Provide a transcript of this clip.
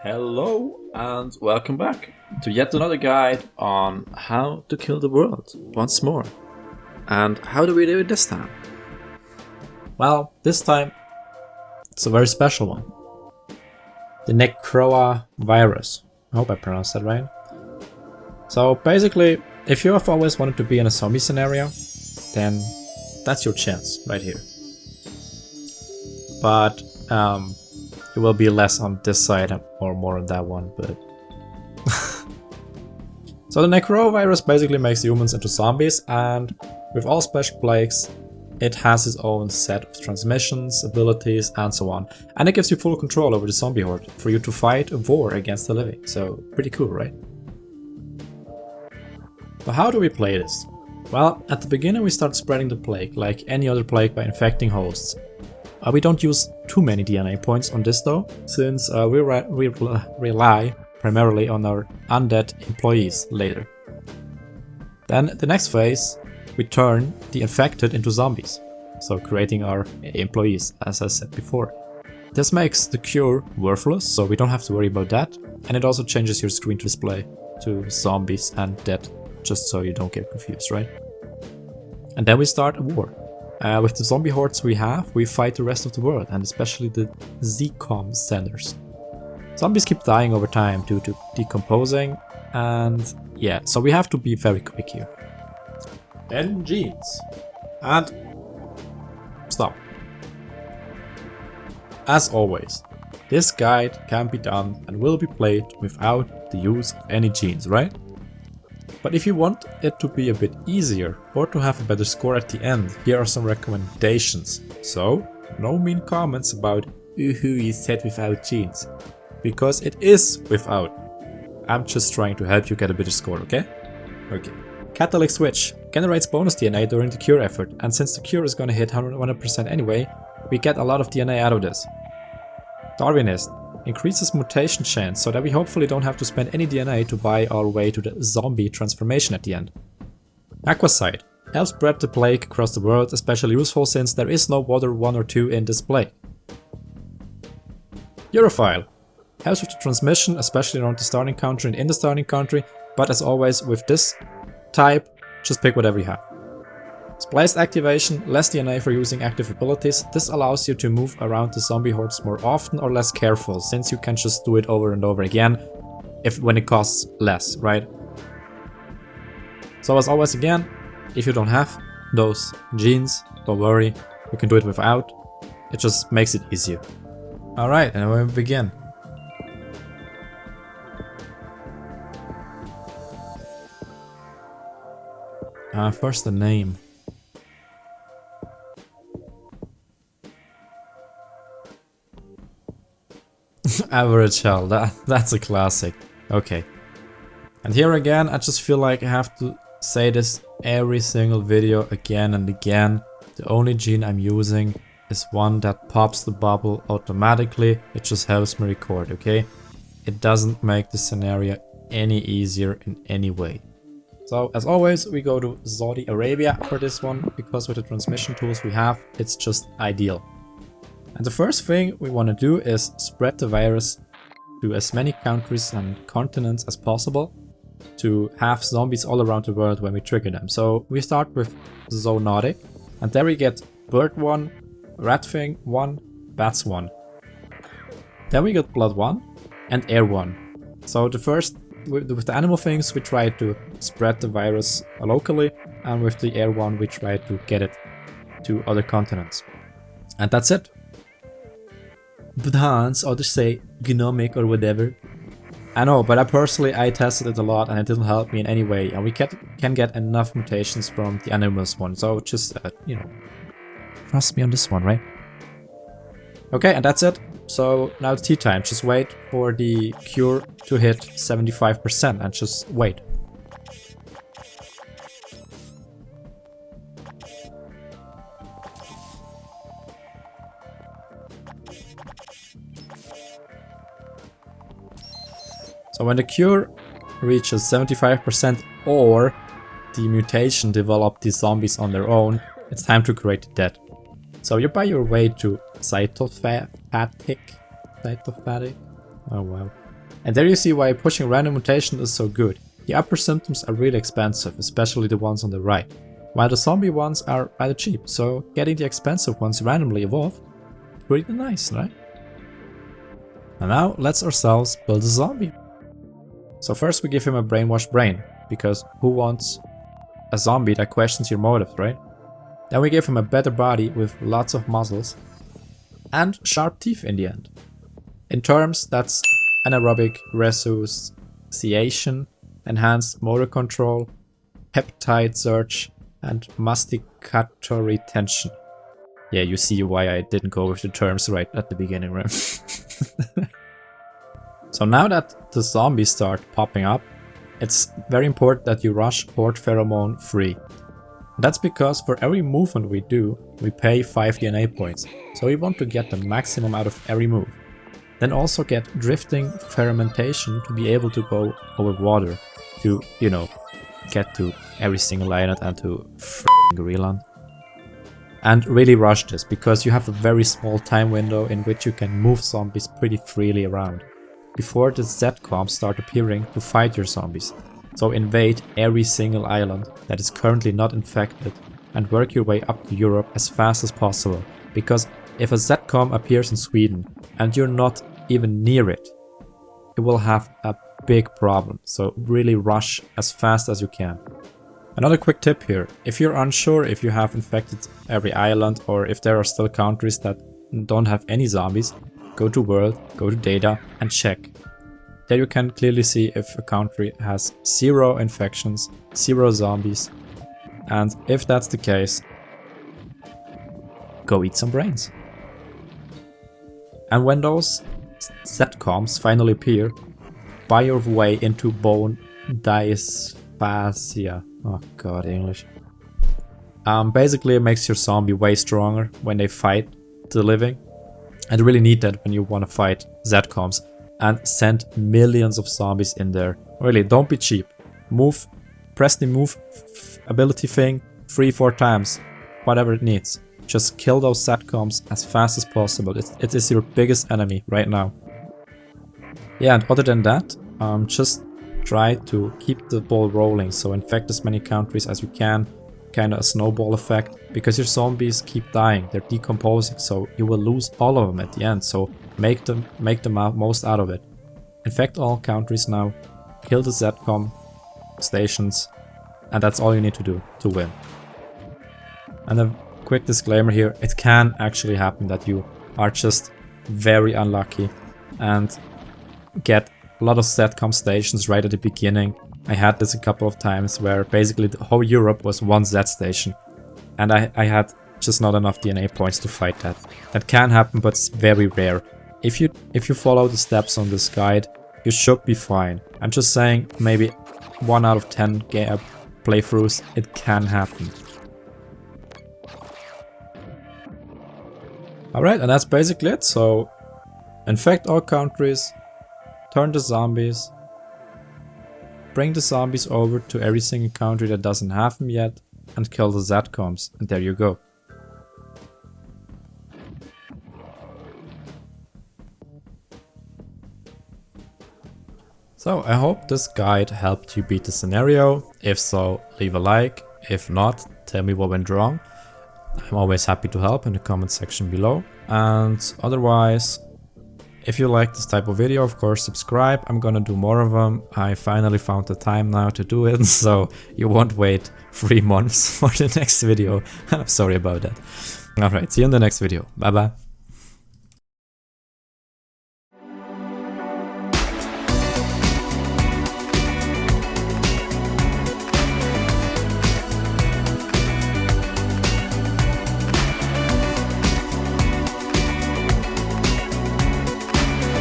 Hello and welcome back to yet another guide on how to kill the world once more. And how do we do it this time? Well, this time it's a very special one. The Necroa virus. I hope I pronounced that right. So basically, if you have always wanted to be in a zombie scenario, then that's your chance right here. But it will be less on this side or more on that one, but... So the Necroa virus basically makes humans into zombies, and with all special plagues, it has its own set of transmissions, abilities, and so on. And it gives you full control over the zombie horde for you to fight a war against the living. So pretty cool, right? But how do we play this? Well, at the beginning we start spreading the plague, like any other plague, by infecting hosts. We don't use too many DNA points on this though, since we rely primarily on our undead employees later. Then the next phase, we turn the infected into zombies, so creating our employees, as I said before. This makes the cure worthless, so we don't have to worry about that, and it also changes your screen display to zombies and dead, just so you don't get confused, right? And then we start a war. With the zombie hordes we fight the rest of the world, and especially the Z-Com senders. Zombies keep dying over time due to decomposing, and yeah, so we have to be very quick here. Then genes. And stop. As always, this guide can be done and will be played without the use of any genes, right? But if you want it to be a bit easier or to have a better score at the end, here are some recommendations. So, no mean comments about "Ooh, you said without genes," because it is without. I'm just trying to help you get a better score, okay? Okay. Catalytic switch generates bonus DNA during the cure effort, and since the cure is gonna hit 100% anyway, we get a lot of DNA out of this. Darwinist increases mutation chance so that we hopefully don't have to spend any DNA to buy our way to the zombie transformation at the end. Aquasite helps spread the plague across the world, especially useful since there is no water 1 or 2 in this plague. Europhile helps with the transmission, especially around the starting country and in the starting country, but as always with this type, just pick whatever you have. Spliced activation, less DNA for using active abilities. This allows you to move around the zombie hordes more often or less careful, since you can just do it over and over again when it costs less, right? So as always again, if you don't have those genes, don't worry, you can do it without. It just makes it easier. Alright, and we begin. First the name. Average hell, that's a classic. Okay. And here again, I just feel like I have to say this every single video again and again. The only gene I'm using is one that pops the bubble automatically. It just helps me record, okay? It doesn't make the scenario any easier in any way. So as always, we go to Saudi Arabia for this one, because with the transmission tools we have, it's just ideal. And the first thing we want to do is spread the virus to as many countries and continents as possible to have zombies all around the world when we trigger them. So we start with Zoonotic, and there we get Bird 1, Rat Thing 1, Bats 1. Then we get Blood 1 and Air 1. So the first, with the animal things, we try to spread the virus locally, and with the Air 1 we try to get it to other continents. And that's it. But Hans, others say gnomic or whatever. I know, but I tested it a lot and it didn't help me in any way, and we can get enough mutations from the animals one, so just, you know, trust me on this one, right? Okay, and that's it. So now it's tea time. Just wait for the cure to hit 75% and just wait. So when the cure reaches 75% or the mutation developed these zombies on their own, it's time to create the dead. So you buy your way to cytophatic, oh wow, And there you see why pushing random mutation is so good. The upper symptoms are really expensive, especially the ones on the right, while the zombie ones are rather cheap, so getting the expensive ones randomly evolved, pretty nice, right? And now let's ourselves build a zombie. So first we give him a brainwashed brain, because who wants a zombie that questions your motives, right? Then we give him a better body with lots of muscles and sharp teeth in the end. In terms, that's anaerobic resuscitation, enhanced motor control, peptide surge, and masticatory tension. Yeah, you see why I didn't go with the terms right at the beginning, right? So now that the zombies start popping up, it's very important that you rush horde pheromone free. That's because for every movement we do, we pay 5 DNA points, so we want to get the maximum out of every move. Then also get drifting fermentation to be able to go over water to, you know, get to every single island and to f***ing Greenland. And really rush this, because you have a very small time window in which you can move zombies pretty freely around before the Z-coms start appearing to fight your zombies. So invade every single island that is currently not infected and work your way up to Europe as fast as possible, because if a Z-com appears in Sweden and you're not even near it, it will have a big problem, so really rush as fast as you can. Another quick tip here, if you're unsure if you have infected every island or if there are still countries that don't have any zombies, go to World, go to Data and check. There you can clearly see if a country has 0 infections, 0 zombies, and if that's the case, go eat some brains. And when those Z-coms finally appear, buy your way into bone dysphasia. Oh god, English. Basically it makes your zombie way stronger when they fight the living. And you really need that when you want to fight Z-coms and send millions of zombies in there. Really, don't be cheap. Move, press the move ability thing 3-4 times, whatever it needs. Just kill those Z-coms as fast as possible. It is your biggest enemy right now. Yeah, and other than that, just try to keep the ball rolling, so infect as many countries as you can, kinda a snowball effect, because your zombies keep dying, they're decomposing, so you will lose all of them at the end, so make the most out of it. Infect all countries now, kill the Z-com stations, and that's all you need to do to win. And a quick disclaimer here, it can actually happen that you are just very unlucky and get a lot of Z-com stations right at the beginning. I had this a couple of times where basically the whole Europe was one Z station, and I had just not enough DNA points to fight that. That can happen, but it's very rare. If you follow the steps on this guide, you should be fine. I'm just saying, maybe 1 out of 10 playthroughs, it can happen. Alright, and that's basically it. So infect all countries, turn the zombies, bring the zombies over to every single country that doesn't have them yet, and kill the Z-coms, and there you go. So I hope this guide helped you beat the scenario. If so, leave a like. If not, tell me what went wrong. I'm always happy to help in the comment section below. And otherwise, if you like this type of video, of course, subscribe. I'm gonna do more of them. I finally found the time now to do it, so you won't wait 3 months for the next video. I'm sorry about that. Alright, see you in the next video. Bye bye.